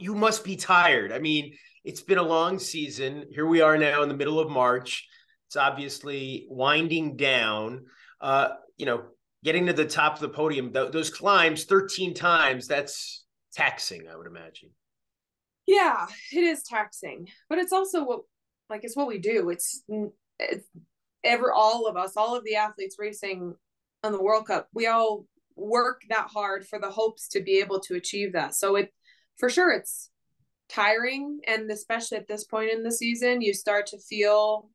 you must be tired. I mean, it's been a long season. Here we are now in the middle of March. It's obviously winding down. You know, getting to the top of the podium, those climbs 13 times, that's taxing, I would imagine. Yeah, it is taxing, but it's also it's what we do. It's all of us, all of the athletes racing on the World Cup, we all work that hard for the hopes to be able to achieve that. So for sure, it's tiring. And especially at this point in the season, you start to feel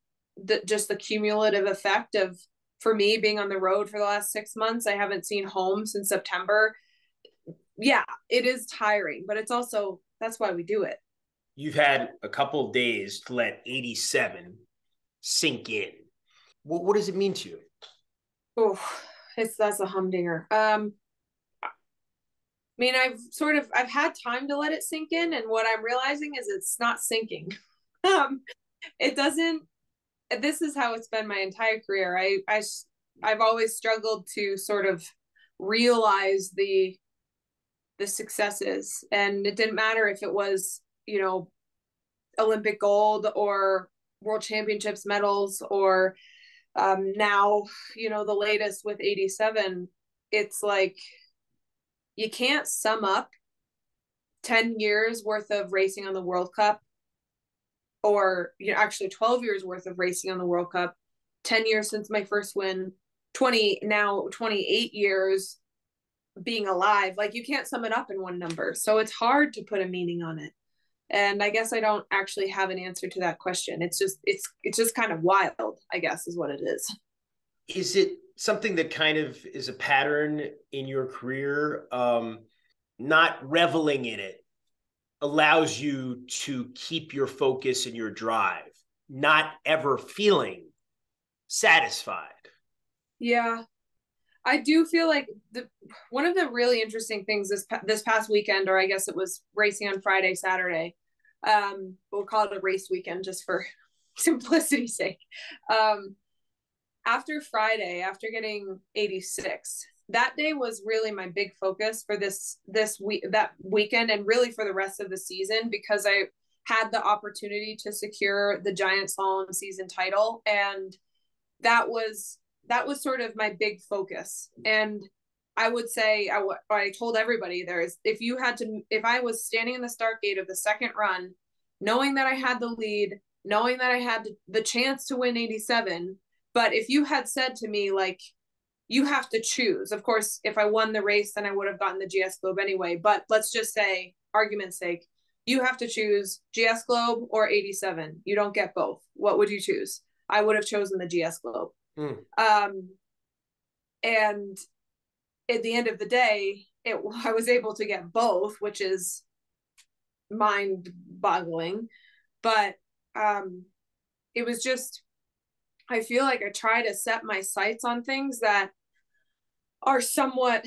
just the cumulative effect of, for me, being on the road for the last 6 months. I haven't seen home since September. Yeah, it is tiring, but it's also, that's why we do it. You've had a couple of days to let 87 sink in. What does it mean to you? Oh, that's a humdinger. I mean, I've had time to let it sink in, and what I'm realizing is it's not sinking. It doesn't. This is how it's been my entire career. I've always struggled to sort of realize the successes, and it didn't matter if it was, Olympic gold or world championships medals, or now, the latest with 87. It's like, you can't sum up 10 years worth of racing on the World Cup, or actually 12 years worth of racing on the World Cup, 10 years since my first win, 28 years being alive. Like, you can't sum it up in one number. So it's hard to put a meaning on it. And I guess I don't actually have an answer to that question. It's just kind of wild, I guess, is what it is. Is it something that kind of is a pattern in your career? Not reveling in it allows you to keep your focus and your drive, not ever feeling satisfied. Yeah, I do feel like one of the really interesting things this past weekend, or I guess it was racing on Friday, Saturday. We'll call it a race weekend just for simplicity's sake. After Friday, after getting 86, that day was really my big focus for that weekend, and really for the rest of the season, because I had the opportunity to secure the giant slalom season title, and that was sort of my big focus. And I would say, I told everybody there is, if I was standing in the start gate of the second run, knowing that I had the lead, knowing that I had the chance to win 87, but if you had said to me, like, you have to choose, of course, if I won the race, then I would have gotten the GS Globe anyway. But let's just say, argument's sake, you have to choose GS Globe or 87. You don't get both. What would you choose? I would have chosen the GS Globe. And at the end of the day, I was able to get both, which is mind-boggling. But it was just, I feel like I try to set my sights on things that are somewhat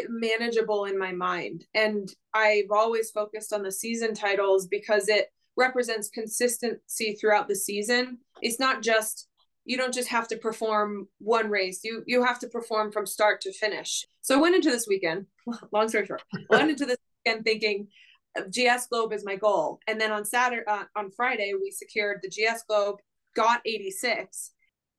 manageable in my mind. And I've always focused on the season titles because it represents consistency throughout the season. It's not just, you don't just have to perform one race. You have to perform from start to finish. So I went into this weekend, long story short, I went into this weekend thinking GS Globe is my goal. And then on Friday, we secured the GS Globe, got 86.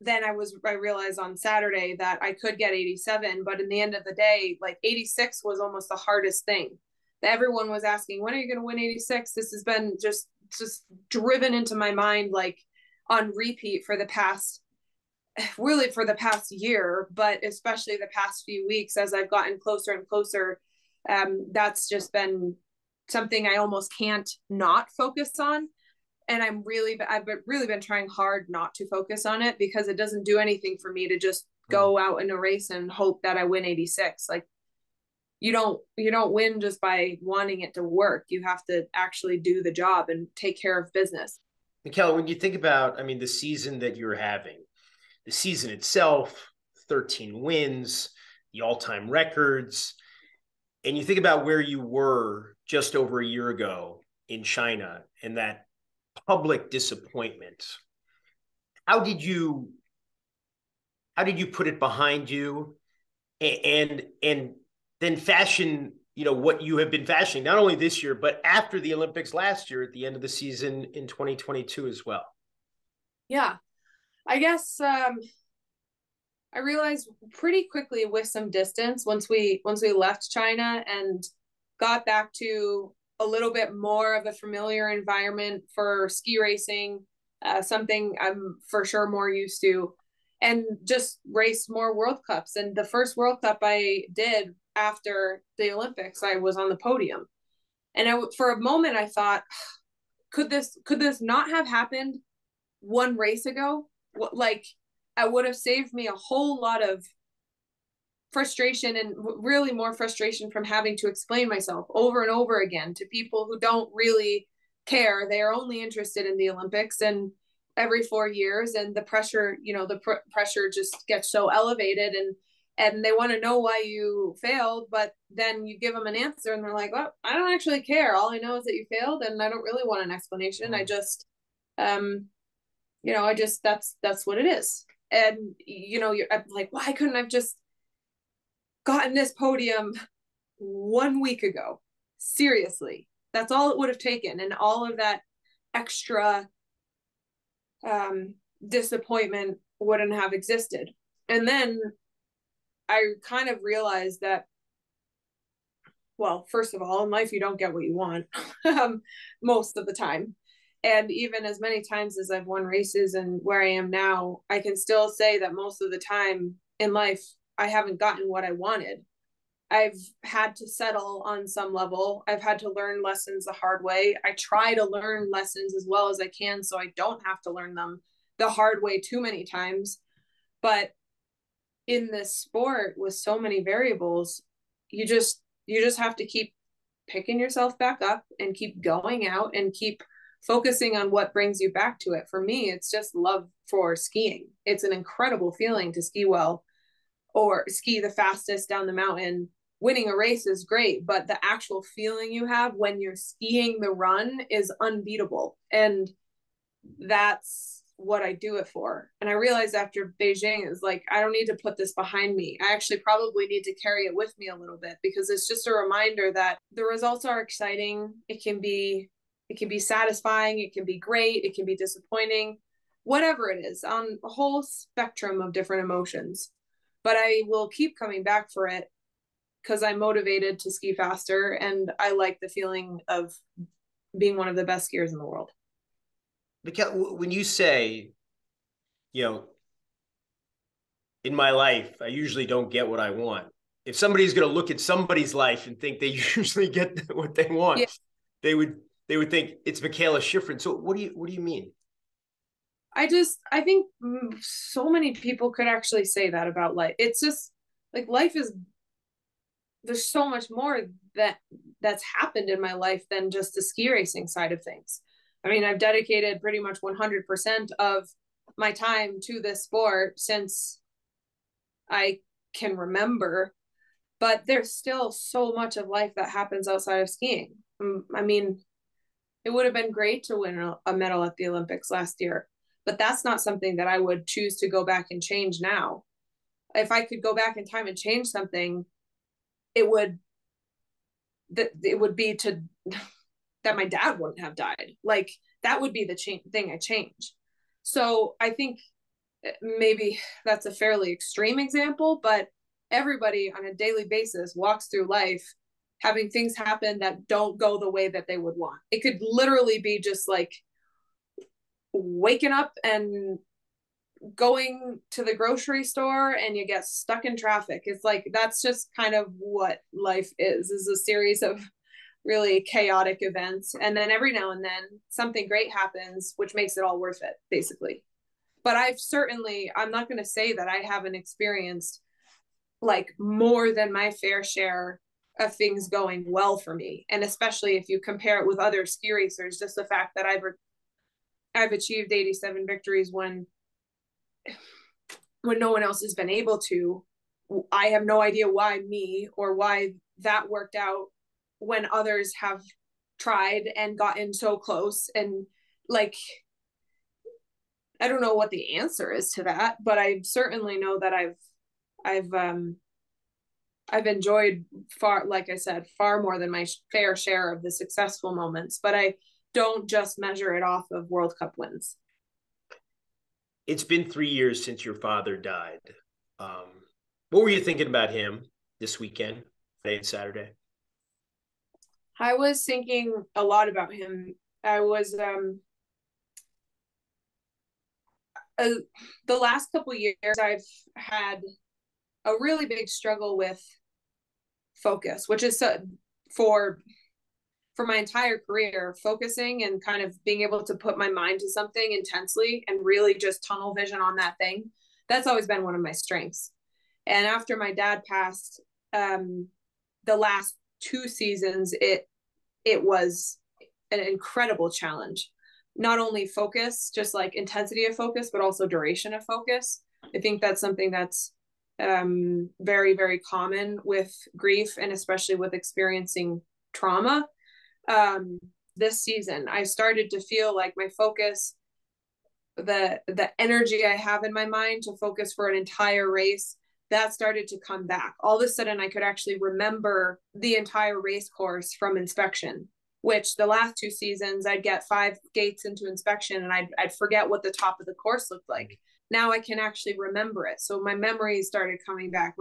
Then I realized on Saturday that I could get 87, but in the end of the day, like, 86 was almost the hardest thing. Everyone was asking, when are you going to win 86? This has been just driven into my mind, like, on repeat for the past year, but especially the past few weeks as I've gotten closer and closer. That's just been something I almost can't not focus on. And I've really been trying hard not to focus on it, because it doesn't do anything for me to just go out in a race and hope that I win 86. Like, you don't win just by wanting it to work. You have to actually do the job and take care of business. Mikaela, when you think about, I mean, the season that you're having, the season itself, 13 wins, the all-time records, and you think about where you were just over a year ago in China and that public disappointment, how did you put it behind you and then fashion, what you have been fashioning, not only this year, but after the Olympics last year at the end of the season in 2022 as well. Yeah, I guess I realized pretty quickly with some distance once we left China and got back to a little bit more of a familiar environment for ski racing, something I'm for sure more used to, and just raced more World Cups. And the first World Cup I did after the Olympics, I was on the podium. And for a moment, I thought, could this not have happened one race ago? Like, I would have saved me a whole lot of frustration, and really more frustration from having to explain myself over and over again to people who don't really care. They're only interested in the Olympics and every 4 years, and the pressure, pressure just gets so elevated, and they want to know why you failed, but then you give them an answer and they're like, well, I don't actually care. All I know is that you failed and I don't really want an explanation. I just that's what it is. And I'm like, why couldn't I've just gotten this podium 1 week ago? Seriously, that's all it would have taken, and all of that extra disappointment wouldn't have existed. And then I kind of realized that, well, first of all, in life, you don't get what you want most of the time. And even as many times as I've won races and where I am now, I can still say that most of the time in life, I haven't gotten what I wanted. I've had to settle on some level. I've had to learn lessons the hard way. I try to learn lessons as well as I can so I don't have to learn them the hard way too many times. But in this sport with so many variables, you just have to keep picking yourself back up and keep going out and keep focusing on what brings you back to it. For me, it's just love for skiing. It's an incredible feeling to ski well or ski the fastest down the mountain. Winning a race is great, but the actual feeling you have when you're skiing the run is unbeatable. And that's what I do it for. And I realized after Beijing, is like, I don't need to put this behind me. I actually probably need to carry it with me a little bit, because it's just a reminder that the results are exciting. It can be satisfying. It can be great. It can be disappointing, whatever it is, on a whole spectrum of different emotions. But I will keep coming back for it because I'm motivated to ski faster, and I like the feeling of being one of the best skiers in the world. Mikaela, when you say, in my life, I usually don't get what I want. If somebody's going to look at somebody's life and think they usually get what they want, yeah, they would think it's Mikaela Shiffrin. So what do you mean? I think so many people could actually say that about life. It's just like, life is, there's so much more that's happened in my life than just the ski racing side of things. I mean, I've dedicated pretty much 100% of my time to this sport since I can remember, but there's still so much of life that happens outside of skiing. I mean, it would have been great to win a medal at the Olympics last year, but that's not something that I would choose to go back and change now. If I could go back in time and change something, it would be that my dad wouldn't have died. Like, that would be the thing I change. So I think maybe that's a fairly extreme example, but everybody on a daily basis walks through life having things happen that don't go the way that they would want. It could literally be just like waking up and going to the grocery store and you get stuck in traffic. It's like, that's just kind of what life is a series of really chaotic events. And then every now and then something great happens, which makes it all worth it, basically. But I'm not going to say that I haven't experienced like more than my fair share of things going well for me. And especially if you compare it with other ski racers, just the fact that I've achieved 87 victories when no one else has been able to. I have no idea why me, or why that worked out when others have tried and gotten so close. And like, I don't know what the answer is to that, but I certainly know that I've I've enjoyed far, like I said, far more than my fair share of the successful moments, but I don't just measure it off of World Cup wins. It's been 3 years since your father died. Um, what were you thinking about him this weekend, Friday and Saturday? I was thinking a lot about him. I was the last couple of years I've had a really big struggle with focus, which is for for my entire career, focusing and kind of being able to put my mind to something intensely and really just tunnel vision on that thing. That's always been one of my strengths. And after my dad passed, the last 2 seasons, it was an incredible challenge. Not only focus, just like intensity of focus, but also duration of focus. I think that's something that's very, very common with grief and especially with experiencing trauma. This season, I started to feel like my focus, the energy I have in my mind to focus for an entire race, that started to come back. All of a sudden, I could actually remember the entire race course from inspection, which the last 2 seasons, I'd get 5 gates into inspection and I'd forget what the top of the course looked like. Now I can actually remember it. So my memory started coming back.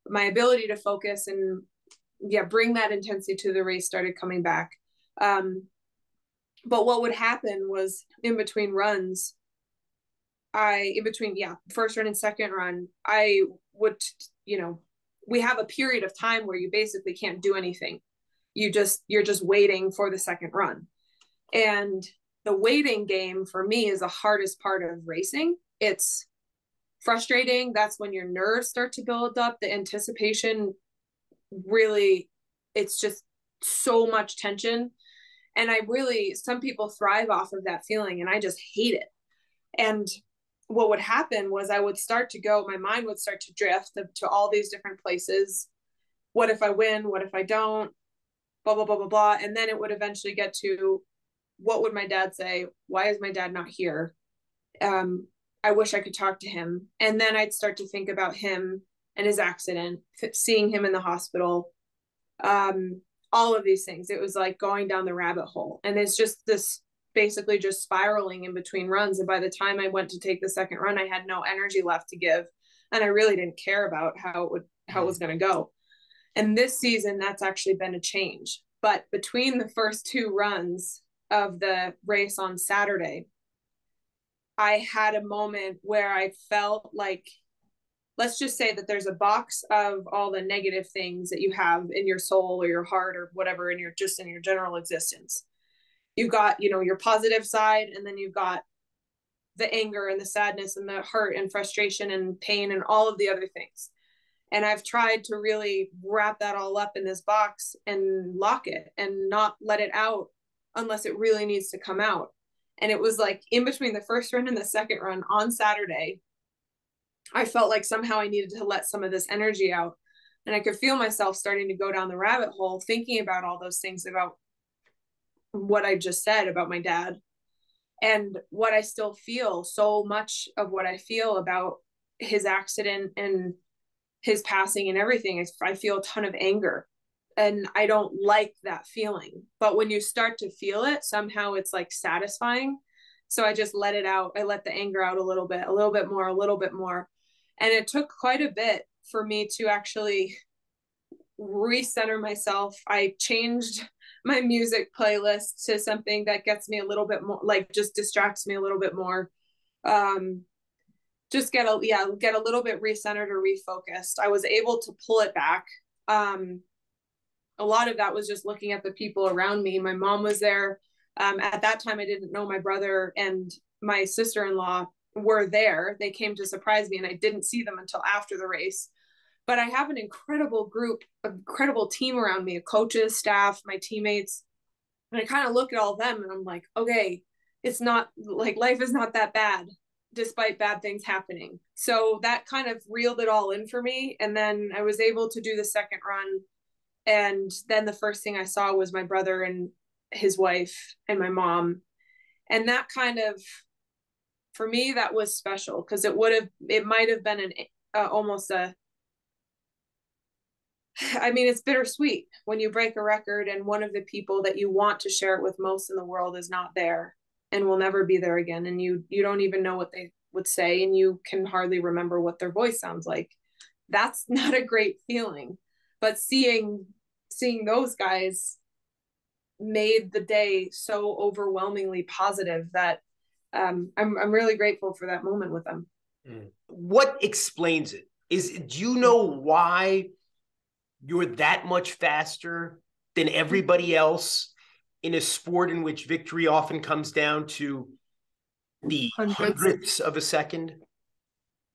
My ability to focus and bring that intensity to the race started coming back. But what would happen was in between runs, first run and second run, I would, we have a period of time where you basically can't do anything. You're just waiting for the second run. And the waiting game for me is the hardest part of racing. It's frustrating. That's when your nerves start to build up. The anticipation really, it's just so much tension. And some people thrive off of that feeling, and I just hate it. And what would happen was I would start to my mind would start to drift to all these different places. What if I win? What if I don't? Blah, blah, blah, blah, blah. And then it would eventually get to, what would my dad say? Why is my dad not here? I wish I could talk to him. And then I'd start to think about him and his accident, seeing him in the hospital, all of these things. It was like going down the rabbit hole. And it's just this basically just spiraling in between runs. And by the time I went to take the second run, I had no energy left to give. And I really didn't care about how it was going to go. And this season, that's actually been a change. But between the first 2 runs of the race on Saturday, I had a moment where I felt like, let's just say that there's a box of all the negative things that you have in your soul or your heart or whatever in your general existence. You've got, your positive side, and then you've got the anger and the sadness and the hurt and frustration and pain and all of the other things. And I've tried to really wrap that all up in this box and lock it and not let it out unless it really needs to come out. And it was like in between the first run and the second run on Saturday, I felt like somehow I needed to let some of this energy out. And I could feel myself starting to go down the rabbit hole, thinking about all those things about what I just said about my dad and what I still feel. So much of what I feel about his accident and his passing and everything, I feel a ton of anger, and I don't like that feeling. But when you start to feel it, somehow it's like satisfying. So I just let it out. I let the anger out a little bit more. And it took quite a bit for me to actually recenter myself. I changed my music playlist to something that gets me a little bit more, like just distracts me a little bit more. Just get a little bit recentered or refocused. I was able to pull it back. A lot of that was just looking at the people around me. My mom was there. At that time, I didn't know my brother and my sister-in-law were there. They came to surprise me, and I didn't see them until after the race. But I have an incredible group, incredible team around me, coaches, staff, my teammates. And I kind of look at all of them and I'm like, okay, it's not like life is not that bad despite bad things happening. So that kind of reeled it all in for me. And then I was able to do the second run. And then the first thing I saw was my brother and his wife and my mom. And that kind of, for me, that was special because it might have been almost a I mean, it's bittersweet when you break a record and one of the people that you want to share it with most in the world is not there and will never be there again. And you don't even know what they would say, and you can hardly remember what their voice sounds like. That's not a great feeling. But seeing those guys made the day so overwhelmingly positive that I'm really grateful for that moment with them. What explains it? Do you know why you're that much faster than everybody else in a sport in which victory often comes down to the hundredths of a second?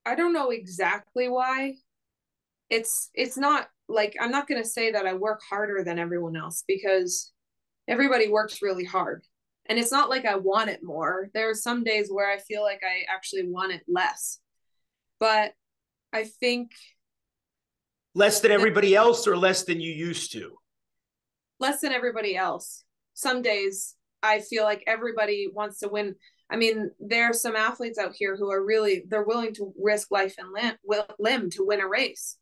I don't know exactly why. It's not like, I'm not going to say that I work harder than everyone else, because everybody works really hard. And it's not like I want it more. There are some days where I feel like I actually want it less. But I think less than everybody else, or less than you used to? Less than everybody else. Some days I feel like everybody wants to win. I mean, there are some athletes out here who are they're willing to risk life and limb to win a race.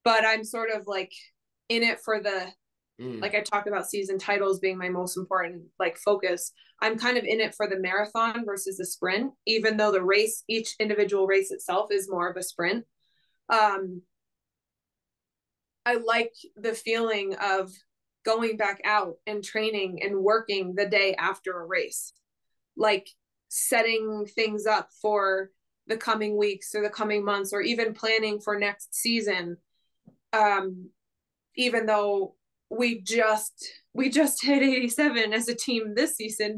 But I'm sort of like in it for like I talk about season titles being my most important like focus. I'm kind of in it for the marathon versus the sprint, even though each individual race itself is more of a sprint. I like the feeling of going back out and training and working the day after a race, like setting things up for the coming weeks or the coming months, or even planning for next season. Even though we just hit 87 as a team this season,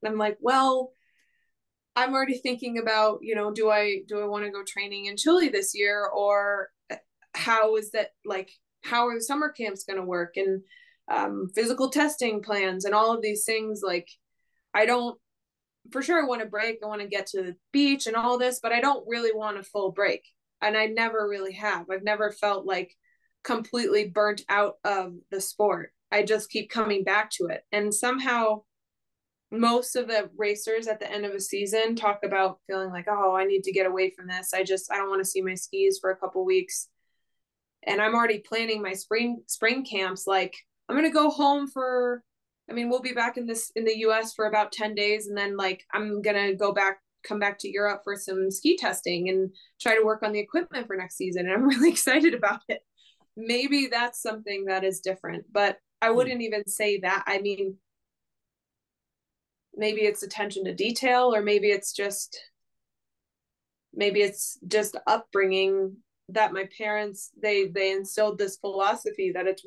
and I'm like, well, I'm already thinking about, do I want to go training in Chile this year, or how is that, like, how are the summer camps going to work, and physical testing plans and all of these things. Like, I don't, for sure, I want to break. I want to get to the beach and all this, but I don't really want a full break. And I never really have. I've never felt like completely burnt out of the sport. I just keep coming back to it. And somehow most of the racers at the end of a season talk about feeling like, oh, I need to get away from this. I don't want to see my skis for a couple weeks. And I'm already planning my spring camps. Like, I'm going to go home we'll be back in the US for about 10 days. And then like, I'm going to come back to Europe for some ski testing and try to work on the equipment for next season. And I'm really excited about it. Maybe that's something that is different, but I wouldn't even say that. I mean, maybe it's attention to detail, or maybe it's just upbringing, that my parents, they instilled this philosophy that it's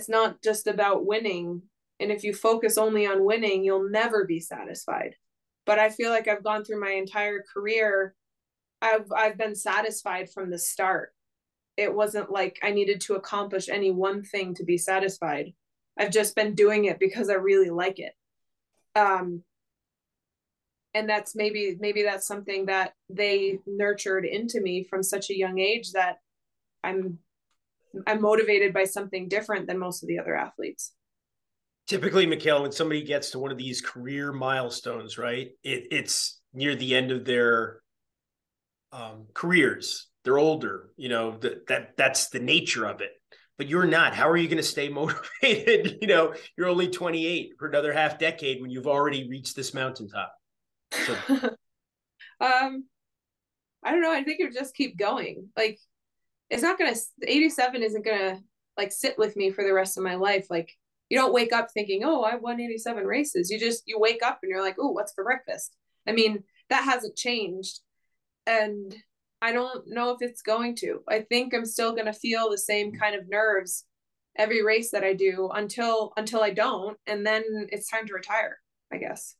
not just about winning. And if you focus only on winning, you'll never be satisfied. But I feel like I've gone through my entire career, I've been satisfied from the start. It wasn't like I needed to accomplish any one thing to be satisfied. I've just been doing it because I really like it. And that's maybe that's something that they nurtured into me from such a young age, that I'm motivated by something different than most of the other athletes. Typically, Mikaela, when somebody gets to one of these career milestones, right, it's near the end of their careers. They're older, that's the nature of it. But you're not. How are you going to stay motivated? You're only 28 for another half decade when you've already reached this mountaintop. So. I don't know. I think it would just keep going. Like, it's not going to, 87 isn't going to like sit with me for the rest of my life. Like, you don't wake up thinking, oh, I won 87 races. You wake up and you're like, oh, what's for breakfast? I mean, that hasn't changed. And I don't know if it's going to. I think I'm still going to feel the same kind of nerves every race that I do until I don't. And then it's time to retire, I guess.